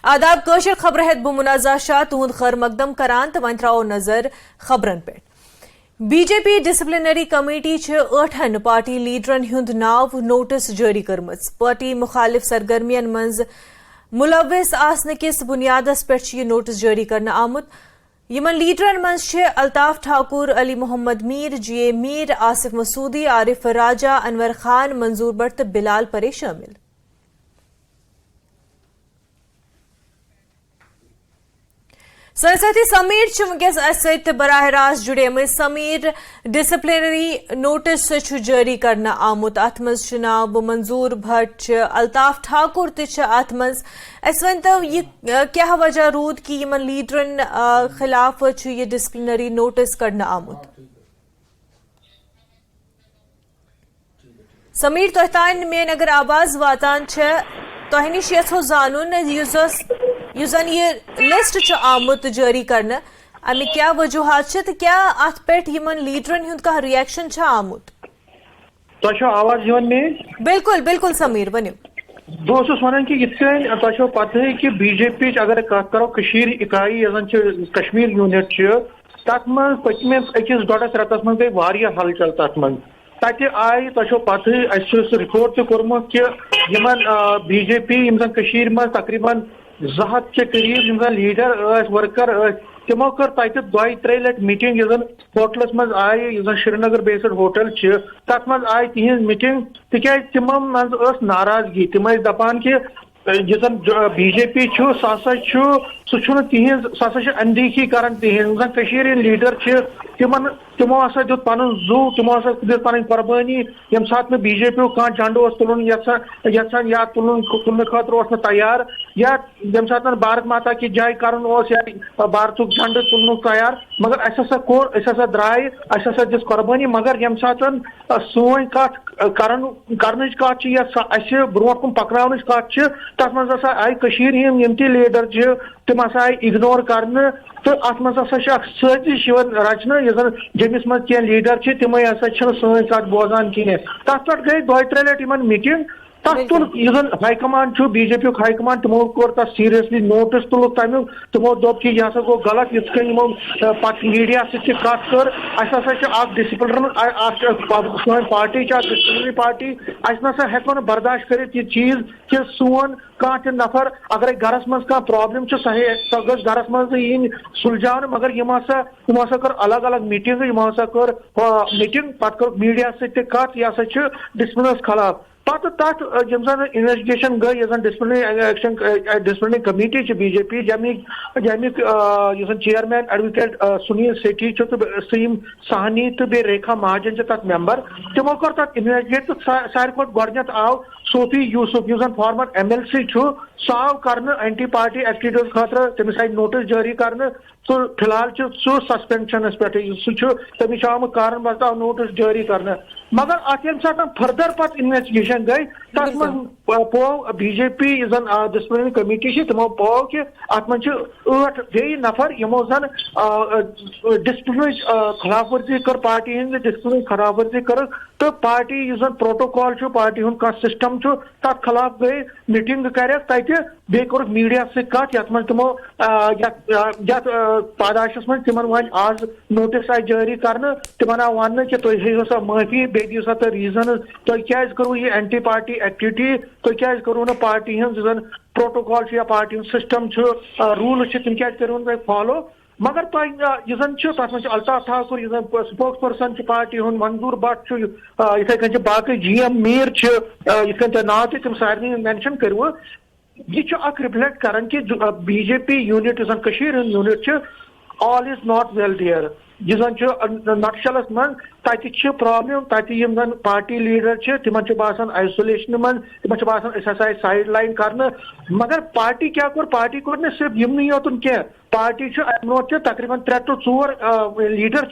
آداب کٲشِر خبر ہیت بہ منازع شاہ تہد خیر مقدم کران تو ون ترو نظر خبرن پہ بی جے پی ڈسپلنری کمیٹی ٲٹھن پارٹی لیڈرن ہند ناو نوٹس جاری کرمژ پارٹی مخالف سرگرمین منز ملوث آسنہ کس بنیادس پہ یہ نوٹس جاری کرنا آمت یمن لیڈرن منز الطاف ٹھاکر علی محمد میر جی اے میر آصف مسعودی عارف راجہ انور خان منظور بٹ تو بلال پرے شامل ساتھی سمیر ونکس ست براہ راست جڑے سمیر ڈسپلنری نوٹس جاری کرنا آمت ات مز ناو منظور بٹ الطاف ٹھاکر تت مز اس ونتو یہ کیا وجہ رود کہ یمن لیڈرن خلاف یہ ڈسپلنری نوٹس کڑنا آمت سمیر تہ تان مین اگر آواز واتان تہ نش یژھو زانن یس زن یہ لسٹ آمت جاری کرنا امی کیا وجوہات تو کیا ات پہ یمن لیڈرن ہند کھانا ریئیکشن آمت تہ آواز میں بالکل بالکل سمیر ونو بہت ونان کہ یہ تہ پتہ کہ بی جے پی اگر کت کرو اکائی کشمیر یونٹ تک من پتمس اکس ڈوڑس رتس من گئی واریاہ ہلچل تک من تتہ آئی تہ پتہ اس رپورٹ تہ کورمت کہ یمن بی جے پی من تقریباً 200 کے قریب لیڈر ورکر تمو کر تتہ دۄیہِ ترٛیٚیہِ لٹہِ میٹنگ یس ہوٹلس مز آئی یس شری نگر بیسڈ ہوٹل تک مز آئی تہذ میٹنگ تکیاز تمو مز ناراضگی تم دپان کہ یس بی جے پی سہ تہذ اندیکھی کران تہذ ہند لیڈر تمو ہسا دیت پن زو تمو ہسا دیت پن قربانی یم سات بی جے پی کھانا جھنڈ تلن یژھان یا تلنے خاطر تیار یا یم سات بھارت ماتا کی جائے کرن یا بھارت جھنڈ تلن تیار مگر اس ہسا درائے اس ہسا دس قربانی مگر یم سات سون کت کرنچ کت یا اس برو کن پکناونچ کت تر مز ہسا آئی یم تہ لیڈر تم ہسا آئی اگنور کرنے تو ات مز ہسا سازش رچنے جمس مز کی لیڈر تم ہسا سن کت بوزان کھین تر پہ گئی 2-3 لٹہ میٹنگ تک تل یہ high command B J P high command تمو کور تک سیریسلی نوٹس تلک تمیک تمو دپ کہ یہ ہسا گو غلط یت کن پتہ میڈیا سی کت کر اس ہسا سن پارٹی ڈسپلنری پارٹی اس نسا ہیکو برداشت کرت یہ چیز کہ سون کھانا تہ نفر اگر گرس مز کھانا پرابلم سہ گھس گرس مز ین سلجھان مگر تمو ہسا کر الگ الگ میٹنگ یمو ہسا کر میٹنگ پتہ کر میڈیا سی کت یہ ہسا ڈسپلنس خلاف پتہ تک یم زن انویسٹیگیشن گئی ڈسپلنری کمیٹی بی جے پی جمیک چیئرمین ایڈوکیٹ سنیل سیٹھی تو سیم سہنی تو بی ریکھا مہاجن تک ممبر تمو کر تک انویسٹیگیٹ تو ساری کھت گۄڈنیتھ آو صوفی یوسف یس فارمر ایم ایل سی سہ آو کرنے اینٹی پارٹی ایکٹیویٹیز خاطر تمس آئی نوٹس جاری کرنے سہ فی الحال سہ سسپینشنس پہ تمس آمت کارن بتاؤ نوٹس جاری کرنے مگر ات یم سات فردر پتہ انویسٹیگیشن گئی تک من پو بی جے پی زن ڈسپلنری کمیٹی تمو پو کہ ات من 8 بیٚیہِ نفر یمو زن ڈسپلنری خلاف ورزی کر پارٹی ہند ڈسپلنری خلاف ورزی کر تو پارٹی یس زن پروٹوکال پارٹی ہند کھانا سسٹم تک خلاف گئی میٹنگ کرک تتہ بیٚیہِ کورُکھ میڈیا سی کت یت من تمو یت پاداشس من تمن ون آز نوٹس آئی جاری کرنے تمن آو ون کہ تھی ہیٚیِو سا معافی بیٚیہِ دِیِو سا تُہۍ ریزنز تُہۍ کیازِ کٔرو یہ اینٹی پارٹی ایکٹیویٹی تُہۍ کیازِ کٔرو نہٕ پارٹی ہنز زن پروٹوکال یا پارٹی ہند سسٹم رولز تم کیازِ کٔرو نہٕ تُہۍ فالو مگر یہ زن تر من الطاف ٹھاکر یہ spokes person party Hind Manzoor but اتھے کن باقی جی ایم میر یت کن تہ ناو تم سارے مینشن کرو یہ اخ رفلیکٹ کران کہ بی جے پی یونٹ زن ہند unit all is not well there یہ زن نقشلس من تتہ پرابلم تتہ یم زن پارٹی لیڈر تمن باسان آئسولیشن من تمن باسان اس ہسا سائڈ لائن کرنے مگر پارٹی کیا کور پارٹی کور نہ صرف یم یوتن کی پارٹی امہ تقریباً 3 to 4 لیڈر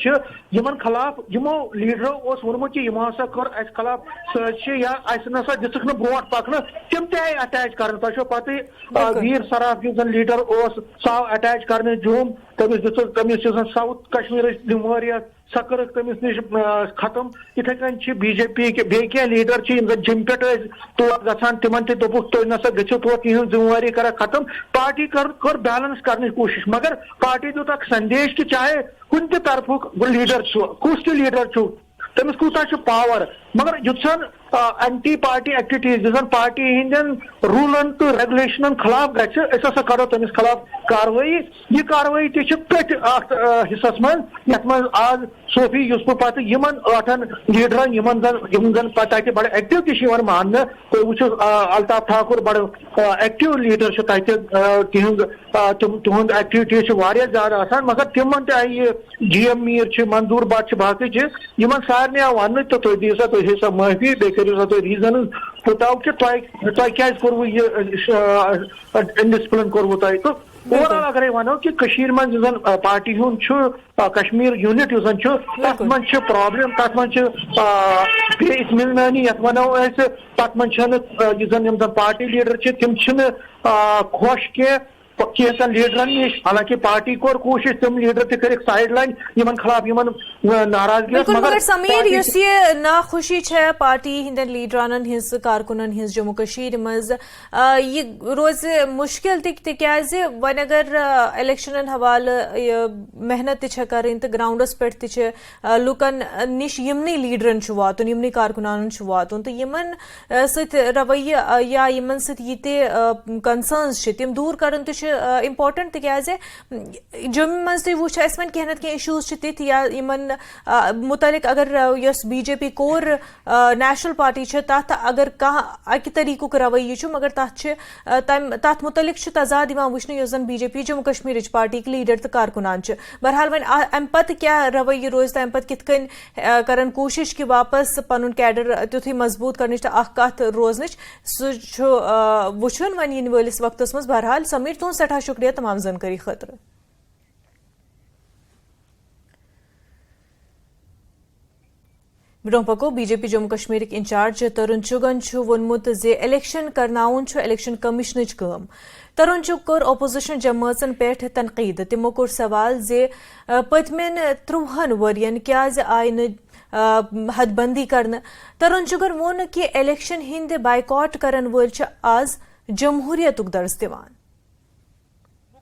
یمن خلاف یمو لیڈرو ونمت کہ یمو ہسا کر اس خلاف سازش یا اس نسا دسک نہ بروٹ پکن تم تہ آئی اٹیچ کرن تہ پتہ ویر سراف یس زن لیڈر سہ آو اٹیچ کرنے جوم تمس ساؤتھ کشمیر دم واریاہ سہ کر تمس نش ختم اتھے کن بی جے پی بیٚیہِ کینٛہہ لیڈر جم پہ تور گژھان تمن تہ دوٚپُکھ تُہۍ نسا گٔژھِو تور تِہنٛز ذمہٕ وٲری کرا ختم پارٹی کٔر بیلنس کرنٕچ کوٗشش مگر پارٹی دیُت اکھ سندیش کہ چاہے کُنہِ تہِ طرفُک لیڈر چھُ کُس تہِ لیڈر چھُ تٔمِس کوٗتاہ چھُ پاور مگر یُتھ زن اینٹی پارٹی ایکٹیویٹیز یُس زن پارٹی ہندین روٗلن تہٕ ریگولیشنن خلاف گژھِ أسۍ ہسا کرو تٔمِس خلاف کاروٲیی یہ کاروٲیی تہِ چھِ پٔتۍ اتھ حصس منٛز یتھ منٛز آز صوفی یُس بہٕ پتہٕ یِمن 8 لیڈرن یِم زن پتہٕ تتہِ بڑٕ ایکٹیو تہِ چھِ یِوان ماننہٕ تُہۍ وٕچھِو الطاف ٹھاکُر بڑٕ ایکٹیو لیڈر چھُ تتہِ تِہُنٛد ایکٹیویٹیز چھِ واریاہ زیادٕ آسان مگر تِمن تہِ آیہِ یہِ جی ایم میٖر چھِ منظوٗر بٹ چھِ باقٕے چیٖز یِمن سارنٕے آو وننہٕ تہٕ تُہۍ دِیِو سا تُہۍ ہیٚیِو سا معٲفی بیٚیہِ کٔرِو سا تُہۍ ریٖزنٕز پُٹ کہ تۄہہِ کیازِ کوٚروٕ یہِ اِنڈسپلن کوٚروٕ تۄہہِ تہٕ اوور آل اگرے ونو کہ کشیر من یُس زن پارٹی ہُنٛد چھُ کشمیر یوٗنٹ یُس زن چھُ تتھ منٛز چھِ پرابلم تتھ منٛز چھِ بے اطمینانی یتھ ونو أسۍ تتھ منٛز چھنہٕ یُس زن یِم زن پارٹی لیڈر چھِ تِم چھِنہٕ خۄش کینٛژن لیڈرن نش حالانکہ پارٹی کور کوشش تم لیڈر تہ کٔرِکھ سایڈ لاین یمن خلاف یمن ناراضگی بالکل مگر سمیر یُس یہ ناخوشی چھے پارٹی ہندین لیڈرانن ہز کارکنن ہز جموں کشیر مز یہ روز مشکل تکیاز ون اگر الیکشنن حوالہ محنت تہ کریں تو گراؤنڈس پہ لوکن نش یمنی لیڈرن واتن یمنی کارکنانن واتن تو یمن ست رویہ یا یمن ست یہ کنسرنز تم دور کرن تہ امپارٹنٹ تکیازِ جموں مز تھی وچھ اس من کینٛہہ نتہٕ کینٛہہ اِشوٗز چھِ تِتھۍ یا یمن متعلق اگر یۄس بی جے پی کور نیشنل پارٹی چھِ تتھ اگر کانٛہہ اکہِ طریقُک رویہ چھُ مگر تتھ متعلق چھُ تضاد یِوان وٕچھنہٕ یۄس زن بی جے پی جموں کشمیرٕچ پارٹیِک لیڈر تہٕ کارکنان چھِ بہرحال وۄنۍ امہِ پتہٕ کیاہ رویہ روزِ تمہِ پتہٕ کِتھ کٔنۍ کرن کوٗشش کہِ واپس پنُن کیڈر تیُتھُے مضبوٗط کرنٕچ تہٕ اکھ کتھ روزنٕچ سُہ چھُ وٕچھُن وۄنۍ یِنہٕ وٲلِس وقتس منٛز بہرحال سمیٖر تُہُنٛد سٮ۪ٹھاہ شُکریہ تمام زانکٲری خٲطرٕ برونٛہہ پکو بی جے پی جموں کشمیرٕکۍ انچارج ترون چُگن چھُ ووٚنمُت زِ الیکشن کرناوُن چھُ الیکشن کمیشنٕچ کٲم ترون چُگ کوٚر اپوزیشن جمٲژن پٮ۪ٹھ تنقیٖد تِمو کوٚر سوال زِ پٔتمٮ۪ن 30 ؤرین کیازِ آیہِ نہٕ حد بندی کرنہٕ ترون چُگن ووٚن کہِ الیکشن ہٕنٛدۍ بائیکاٹ کرن وٲلۍ چھِ آز جمہوریتُک درس دِوان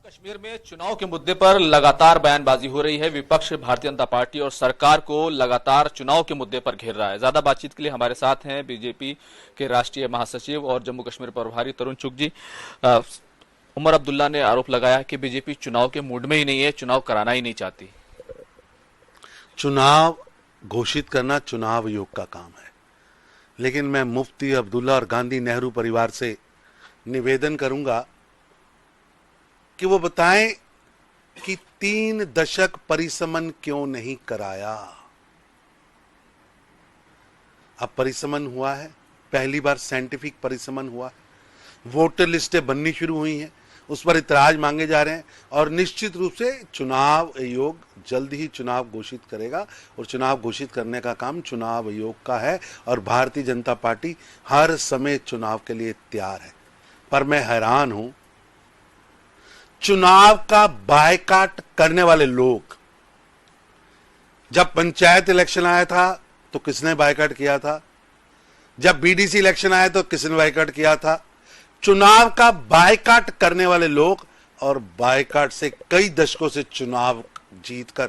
کشمیر میں چناؤ کے مدعے پر لگاتار بیان بازی ہو رہی ہے وپکش بھارتیہ جنتا پارٹی اور سرکار کو لگاتار چناؤ کے مدعے پر گھیر رہا ہے زیادہ بات چیت کے لیے ہمارے ساتھ ہیں بی جے پی کے راشٹریہ مہاسچیو اور جموں کشمیر پربھاری ترون چگ جی عمر عبداللہ نے آروپ لگایا کہ بی جے پی چناؤ کے موڈ میں ہی نہیں ہے چناؤ کرانا ہی نہیں چاہتی چناؤ گھوشت کرنا چناؤ آیوگ کا کام ہے لیکن میں مفتی عبداللہ اور گاندھی نہرو پریوار سے نویدن کروں گا کہ وہ بتائیں کہ 3 دشک پریسمن کیوں نہیں کرایا اب پریسمن ہوا ہے پہلی بار سائنٹیفک پریسمن ہوا ہے ووٹر لسٹیں بننی شروع ہوئی ہیں اس پر اعتراض مانگے جا رہے ہیں اور نشچت روپ سے چناؤ آیوگ جلد ہی چناؤ گھوشت کرے گا اور چناؤ گھوشت کرنے کا کام چناؤ آیوگ کا ہے اور بھارتیہ جنتا پارٹی ہر سمے چناؤ کے لیے تیار ہے پر میں حیران ہوں چناؤ کا بائیکاٹ کرنے والے لوگ جب پنچایت الیکشن آیا تھا تو کس نے بائیکاٹ کیا تھا جب بی ڈی سی الیکشن آیا تو کس نے بائیکاٹ کیا تھا چناؤ کا بائیکاٹ کرنے والے لوگ اور بائیکاٹ سے کئی دشکوں سے چناؤ جیت کر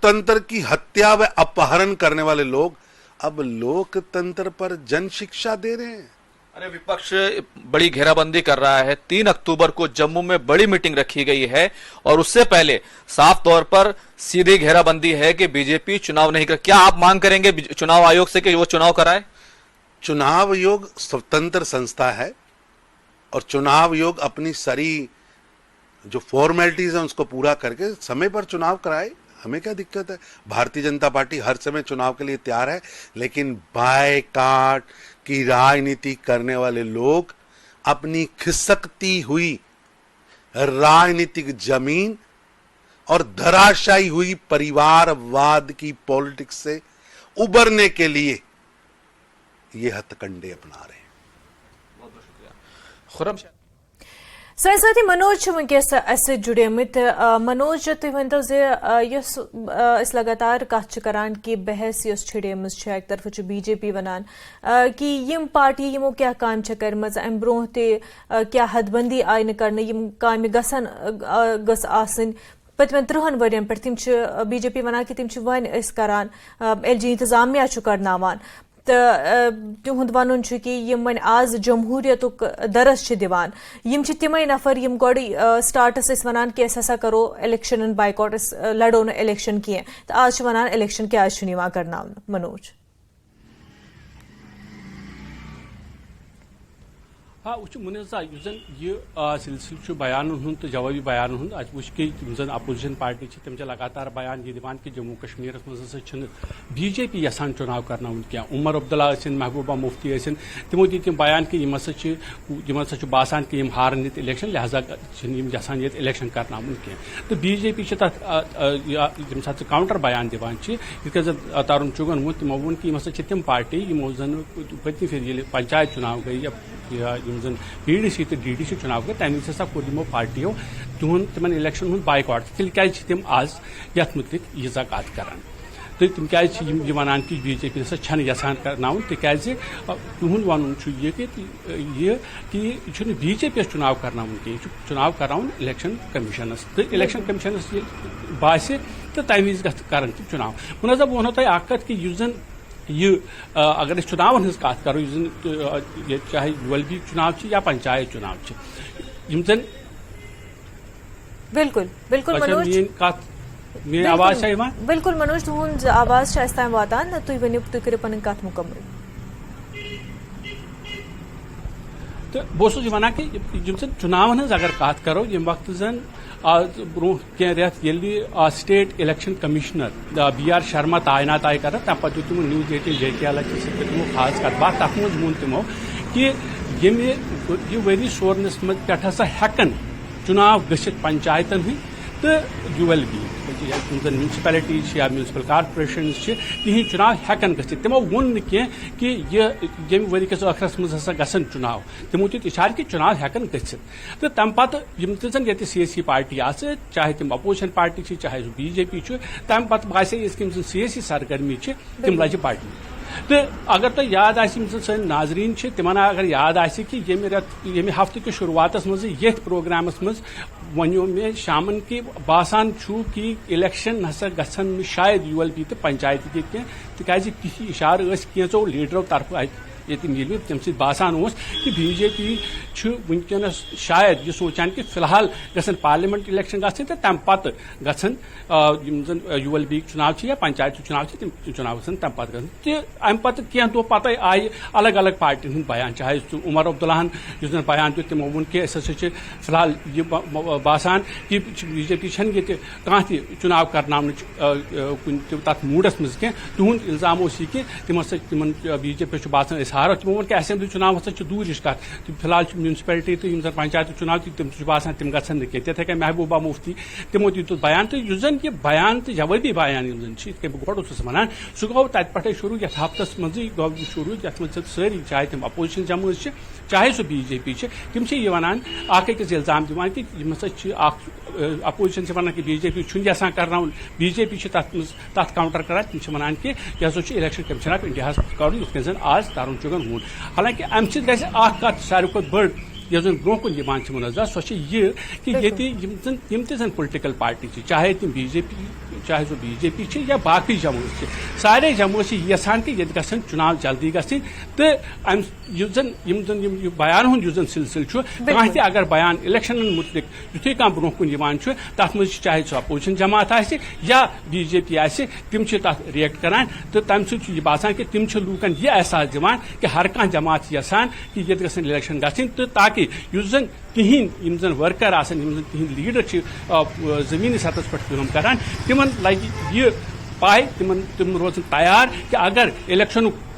تنتر کی ہتیا و اپہرن کرنے والے لوگ اب لوک تنتر پر جن شکشا دے رہے ہیں ارے وپکش بڑی گھیرا بندی کر رہا ہے 3 اکتوبر کو جموں میں بڑی میٹنگ رکھی گئی ہے اور اس سے پہلے صاف طور پر سیدھی گھیرا بندی ہے کہ بی جے پی چناؤ نہیں کر کیا آپ مانگ کریں گے چناؤ آیوگ سے کہ وہ چناؤ کرائے چناؤ آیوگ سوتنتر سنستھا ہے اور چناؤ آیوگ اپنی ساری جو فارمیلٹیز ہیں اس کو پورا کر کے سمے پر چناؤ کرائے ہمیں کیا دقت ہے بھارتیہ جنتا پارٹی ہر سمے چناؤ کے لیے تیار ہے لیکن بائیکاٹ کی راجنیتی کرنے والے لوگ اپنی کھسکتی ہوئی راجنیتک زمین اور دھراشائی ہوئی پریوار واد کی پالیٹکس سے ابھرنے کے لیے یہ ہتھ کنڈے اپنا رہے ہیں خرم سٲنۍ سٲتھی منوج چھُ وٕنکیٚس اَسہِ سۭتۍ جُڑیمٕتۍ منوج تُہۍ ؤنۍتو زِ یۄس أسۍ لگاتار کتھ چھِ کران کہِ بحث یۄس چھِڑیمٕژ چھِ اَکہِ طرفہٕ چھُ بی جے پی ونان کہِ یِم پارٹی یِمو کیٛاہ کامہِ چھےٚ کٔرمٕژ اَمہِ برٛونٛہہ تہِ کیٛاہ حد بندی آیہِ نہٕ کرنہٕ یِم کامہِ گٔژھ آسٕنۍ پٔتمٮ۪ن 30 ؤرین پٮ۪ٹھ تِم چھِ بی جے پی ونان کہِ تِم چھِ وۄنۍ أسۍ کران ایل جی انتظامیہ چھُ کرناوان تہٕ تِہُنٛد ونُن چھُ کہِ یِم وۄنۍ آز جمہوٗرِیتُک درس چھِ دِوان یِم چھِ تِمے نفر یِم گۄڈٕ سٹارٹس ٲسۍ ونان کہِ أسۍ ہسا کرو الیکشنن بایکاٹ أسۍ لڑو نہٕ الیکشن کینٛہہ تہٕ آز چھِ ونان الیکشن کیازِ چھُنہٕ یِوان کرناونہٕ منوج وچھو منزا یُس زن یہ سلسلہ بیان ہند تو جوابی بیان ہند ات وچ کہ یم زن اپوزیشن پارٹی تم لگاتار بیان یہ دان کہ جموں کشمیر مز ہسا بی جے پی یسان چناؤ کرناون کیا عمر عبداللہ ٲسِن محبوبہ مفتی ٲسِن تمو دِتۍ تِم بیان کہ یم ہسا باسان کہ یم ہارن یت الیکشن لہذا یسان یت الیکشن کرناون کی تو بی جے پی تک یم سات کاؤنٹر بیان دِوان یت زن تارن چُگن وون تمو وون کہ یم ہسا تم پارٹی یمو زن پتمہ پھر ییٚلہِ پنچایت چناؤ گئی یم زن پی ڈی سی تو ڈی ڈی سی چناؤ گئے تمہ وز ہسا کور یمو پارٹیو تمن الیکشن ہند بائیکاٹ تیل کیازِ تم آز یتھ متعلق ییژا کتھ کران تو تم کیازِ یہ ونان کہ بی جے پی ہسا چھنہٕ یژھان کرناون تکیازِ تہنٛد ونُن چھُ یہ کہ بی جے پی چناؤ کرناون کینٛہہ یہ چناؤ کرناون الیکشن کمیشنس تو الیکشن کمیشنس باسہِ تو تمہ وز کرن تم چناؤ منظر بہٕ ونو تۄہہِ اکھ کتھ کہ یُس زن یہ اگر اس چناون ہز کت کرو چاہے یو ایل بی چناؤ یا پنچایت چناؤ یم زن بالکل بالکل منوج میری آواز بالکل منوج تہذ آواز اَسہِ تام واتان تُہۍ ؤنِو تُہۍ کٔرِو پنٕنۍ کتھ مُکمل تو بہٕ اوسُس یہِ ونان کہ یم زن چناون ہز اگر کت کرو یم وقت زن برٛونٛہہ کینٛہہ رٮ۪تھ ییٚلہِ state election commissioner B R Sharma تعینات آیہِ کرنہٕ تمہِ پتہٕ دیُت تِمو نیوز 18 جے کے ایل سۭتۍ کٔر تِمو خاص کتھ باتھ تتھ منٛز ووٚن تِمو کہ ییٚمہِ یہِ ؤری سورنس منٛز پٮ۪ٹھ ہسا ہٮ۪کن چُناو گٔژھِتھ پنچایتن ہٕنٛدۍ تہٕ یو ایل بی یم زن میونسپلٹیز یا میونسپل کارپوریشنز تہند چناو ہٮ۪کن گٔژھِتھ تِمو ووٚن نہٕ کینٛہہ کہ ییٚمہِ ؤری کِس ٲخرس منٛز ہسا گژھن چُناو تِمو دیُت اِشارٕ کہ چُناو ہٮ۪کن گٔژھِتھ تہٕ تمہِ پتہٕ یم تہِ زن ییٚتہِ سیاسی پارٹی آسہٕ چاہے تِم اپوزِشن پارٹی چھِ چاہے سُہ بی جے پی چھُ تمہِ پتہٕ باسے أسۍ یِم زن سیاسی سرگرمی چھِ تِم لجہِ بڑنہِ تو اگر تۄہہِ یاد آسہِ یم زن سٲنۍ ناظریٖن چھِ تِمن اگر یاد آسہِ کہ ییٚمہِ ہفتہٕ کِس شروعاتس منٛز یتھ پروگرامس منٛز ونیو مےٚ شامن کہ باسان چھُ کہ الیکشن ہسا گژھن نہٕ شاید یو ایل بی تہٕ پنچایت تہِ کینٛہہ تِکیازِ تِتھۍ اِشارٕ ٲسۍ کینٛژو لیڈرو طرفہٕ ییٚتہِ میٖلمٕتۍ تمہِ سۭتۍ باسان اوس کہ بی جے پی چھُ وٕنکیٚنس شاید یہِ سونچان کہ فی الحال گژھن پارلِمنٹ الیکشن گژھٕنۍ تہٕ تمہِ پتہٕ گژھن یم زن یو ایل بی چُناو چھِ یا پنچایت چُناو چھِ تِم چُناو گژھن تمہِ پتہٕ گژھن تہِ امہِ پتہٕ کینٛہہ دۄہ پتہٕ آیہِ الگ الگ پارٹین ہُنٛد بیان چاہے سُہ عمر عبداللہن یُس زن بیان دیُت تِمو ووٚن کہ أسۍ ہسا چھِ فی الحال یہِ باسان کہ بی جے پی چھنہٕ ییٚتہِ کانٛہہ تہِ چُناو کرناونٕچ کُنہِ تہِ تتھ موٗڈس منٛز کینٛہہ تِہُنٛد الزام اوس یہِ کہ تِم ہسا تِمن بی جے پی چھُ باسان أسۍ ہارو تِمو ووٚن کہ اسمبلی چُناو ہسا چھِ دوٗرِچ کتھ فی الحال چھِ میونسپلٹی تہٕ یم زن پنچایت چُناو تہِ تِم چھُ باسان تِم گژھن نہٕ کینٛہہ تِتھے کٔنۍ محبوبہ مفتی تِمو تہِ دیُت بیان تہٕ یُس زن یہِ بیان تہٕ جوٲبی بیان یم زن چھِ یِتھ کٔنۍ بہٕ گۄڈٕ اوسُس ونان سُہ گوٚو تتہِ پٮ۪ٹھے شروٗع یتھ ہفتس منٛزٕے گوٚو شروٗع یتھ منٛز سٲری چاہے تِم اپوزِشن جمٲژ چھِ چاہے سُہ بی جے پی چھِ تِم چھِ یہِ ونان اکھ أکِس الزام دِوان کہ یِم ہسا چھِ اکھ اپوزِشن چھِ ونان کہ بی جے پی چھُنہٕ یژھان کرناوُن بی جے پی چھِ تتھ منٛز تتھ کاؤنٹر کران تِم چھِ ونان کہ یہِ ہسا چھُ الیکشن کمیشن آف انڈیاہس کرُن یِتھ کٔنۍ زن آز تارُن چُگن ووٚن حالانکہ امہِ سۭتۍ گژھِ اکھ کتھ ساروی کھۄتہٕ بٔڑ یۄس زن برٛونٛہہ کُن یِوان چھِ منظر سۄ چھِ یہِ کہ ییٚتہِ یِم تہِ زن پُلٹِکل پارٹی چھِ چاہے تِم بی جے پی چاہے سُہ بی جے پی چھِ یا باقٕے جمٲژ چھِ سارے جمٲژ چھِ یژھان کہ ییٚتہِ گژھن چُناو جلدی گژھٕنۍ تہٕ یُس زن یہِ بیان ہُنٛد یُس زن سلسلہٕ چھُ کانٛہہ تہِ اگر بیان الیکشنن مُتعلق یُتھُے کانٛہہ برٛونٛہہ کُن یِوان چھُ تتھ منٛز چھِ چاہے سُہ اپوزِشن جماعت آسہِ یا بی جے پی آسہِ تِم چھِ تتھ رِیکٹ کران تہٕ تمہِ سۭتۍ چھُ یہِ باسان کہ تِم چھِ لوٗکن یہِ احساس دِوان کہ ہر کانٛہہ جماعت چھِ یژھان کہ ییٚتہِ گژھن الیکشن گژھٕنۍ تہٕ تاکہ یُس زن تِہنٛدۍ یم زن ورکر آسن یم زن تِہنٛدۍ لیڈر چھِ زمینی سطحس پٮ۪ٹھ کٲم کران تِمن لگہِ یہِ پاے تِم روزن تیار کہ اگر الیکشنُک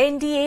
NDA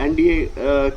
NDA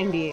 NDA,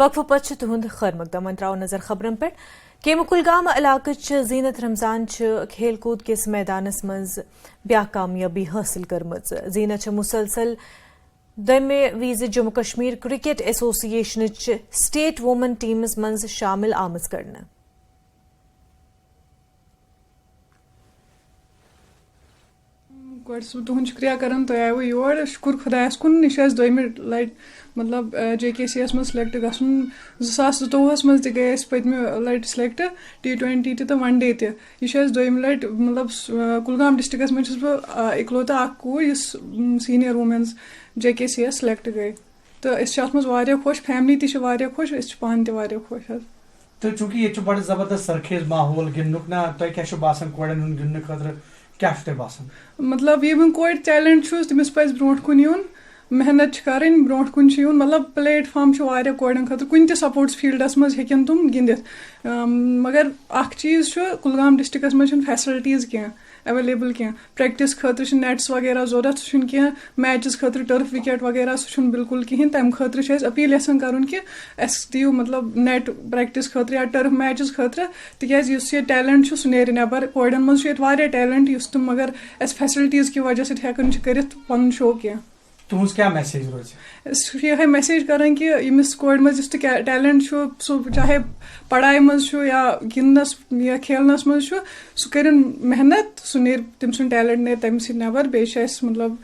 وقفہ پتہ تہد خیر مقدم ترو نظر خبرن پہ کیم کلگام علاقہ زینت رمضان کھیل کود کس میدانس مز بیا کامیابی حاصل کرمز. زینت مسلسل دمہ وز جموں کشمیر کرکٹ ایسوسی ایشن سٹیٹ وومن ٹیمس مز شامل آمز کرنے. گۄڈٕ چھُس بہٕ تُہُنٛد شُکریہ کران تُہۍ آیوٕ یور شُکُر خۄدایَس کُن یہِ چھُ اَسہِ دوٚیمہِ لَٹہِ مطلب جے کے سی یَس منٛز سِلٮ۪کٹ گژھُن 2022 منٛز تہِ گٔے أسۍ پٔتمہِ لَٹہِ سِلٮ۪کٹ T20 تہِ تہٕ وَن ڈے تہِ. یہِ چھُ اَسہِ دوٚیمہِ لَٹہِ مطلب کُلگام ڈِسٹرکَس منٛز چھُس بہٕ اِکلوتہ اکھ کوٗر یُس سیٖنیَر ووٗمٮ۪نٕز جے کے سی یَس سِلٮ۪کٹ گٔے تہٕ أسۍ چھِ اَتھ منٛز واریاہ خۄش فیملی تہِ چھِ واریاہ خۄش أسۍ چھِ پانہٕ تہِ واریاہ خۄش حظ. تہٕ چوٗنٛکہِ ییٚتہِ چھُ بَڑٕ زبردست سرخیز ماحول گِنٛدنُک نا تۄہہِ کیٛاہ چھُ باسان کورٮ۪ن ہُنٛد گِنٛدنہٕ خٲطرٕ کیٛاہ چھُ تۄہہِ باسان؟ مطلب ییٚمہِ کورِ ٹیلنٹ چھُس تٔمِس پَزِ برونٛٹھ کُن یُن محنت چھِ کَرٕنۍ برونٛٹھ کُن چھُ یُن مطلب پلیٹ فارم چھُ واریاہ کورٮ۪ن خٲطرٕ کُنہِ تہِ سپوٹٕس فیٖلڈَس منٛز ہیٚکن تِم گِنٛدِتھ مگر اَکھ چیٖز چھُ کُلگام ڈِسٹرکَس منٛز چھُنہٕ فیسَلٹیٖز کینٛہہ ایویلیبل کینٛہہ پرٛیکٹِس خٲطرٕ چھِ نیٹٕس وغیرہ ضوٚرَتھ سُہ چھُنہٕ کینٛہہ میچَس خٲطرٕ ٹٔرٕف وِکیٹ وغیرہ سُہ چھُنہٕ بالکل کِہیٖنۍ تَمہِ خٲطرٕ چھِ أسۍ أپیٖل یَژھان کَرُن کہِ اَسہِ دِیِو مطلب نیٹ پرٛیکٹِس خٲطرٕ یا ٹٔرٕف میچَس خٲطرٕ تِکیٛازِ یُس یہِ ٹیلنٹ چھُ سُہ نیرِ نٮ۪بر کورٮ۪ن منٛز چھُ ییٚتہِ واریاہ ٹیلنٹ یُس تِم مگر اَسہِ فیسَلٹیٖز کہِ وجہ سۭتۍ ہٮ۪کان چھِ کٔرِتھ پَنُن شو کینٛہہ. تُہٕنٛز کیٛاہ میسیج روزِ؟ أسۍ چھِ یِہے میسیج کران کہِ ییٚمِس کورِ منٛز یُس تہِ ٹیلنٹ چھُ سُہ چاہے پڑایہِ منٛز چھُ یا گِنٛدنس یا کھیلنس منٛز چھُ سُہ کٔرِن محنت سُہ نیرِ تٔمۍ سُنٛد ٹیلنٹ نیرِ تَمہِ سۭتۍ نٮ۪بر بیٚیہِ چھِ اَسہِ مطلب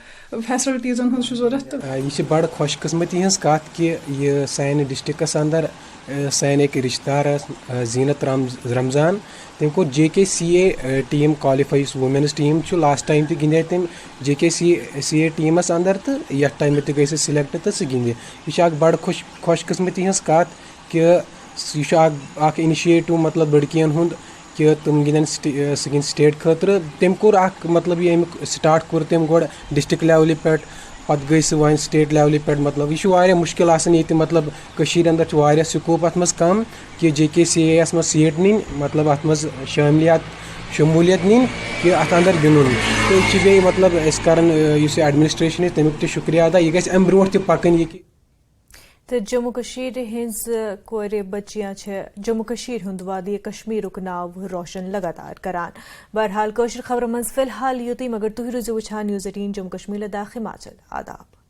فیسلٹیٖزن ہٕنٛز چھُ ضوٚرتھ. یہِ چھِ بڑٕ خۄش قٕسمتی ہٕنٛز کتھ کہِ یہِ سانہِ ڈِسٹرکس انٛدر سانہِ أکۍ رِشتہٕ دار زیٖنت رمضان تٔمۍ کوٚر جے کے سی اے ٹیٖم کالِفاے یُس ووٗمینٕز ٹیٖم چھُ لاسٹ ٹایم تہِ گِنٛدے تٔمۍ جے کے سی اے ٹیٖمس انٛدر تہٕ یتھ ٹایمہٕ تہِ گٔے سۄ سِلٮ۪کٹ تہٕ سُہ گِنٛدِ. یہِ چھِ اکھ بڑٕ خۄش قٕسمتی ہٕنٛز کتھ کہِ یہِ چھُ اکھ اِنِشیٹِو مطلب لڑکِین ہُنٛد کہِ تِم گِنٛدن سُہ گِنٛدِ سٹیٹ خٲطرٕ. تٔمۍ کوٚر اکھ مطلب یہِ امیُک سٹاٹ کوٚر تٔمۍ گۄڈٕ ڈسٹرک لیولہِ پٮ۪ٹھ پتہٕ گٔے سُہ وۄنۍ سٹیٹ لیولہِ پٮ۪ٹھ مطلب یہِ چھُ واریاہ مُشکِل آسان ییٚتہِ مطلب کٔشیٖرِ انٛدر چھُ واریاہ سکوپ اتھ منٛز کم کہِ جے کے سی اے یس منٛز سیٖٹ نِنۍ مطلب اتھ منٛز شموٗلیت نِنۍ کہِ اتھ انٛدر گِنٛدُن. تہٕ یہِ چھِ بیٚیہِ مطلب أسۍ کران یُس یہِ ایڈمنسٹریشن چھِ تمیُک تہِ شُکریہ ادا یہِ گژھِ امہِ برونٛٹھ تہِ پکٕنۍ یہِ. تو جموں کشمیر ہز کورِ بچیاں جموں کشمیر ہند وادی کشمیرک ناو روشن لگاتار کران. بہرحال کٲشر خبرن مز فی الحال یوتٕے مگر تُہۍ روٗزِو وٕچھان News 18 جموں کشمیر لداخ ہماچل. آداب.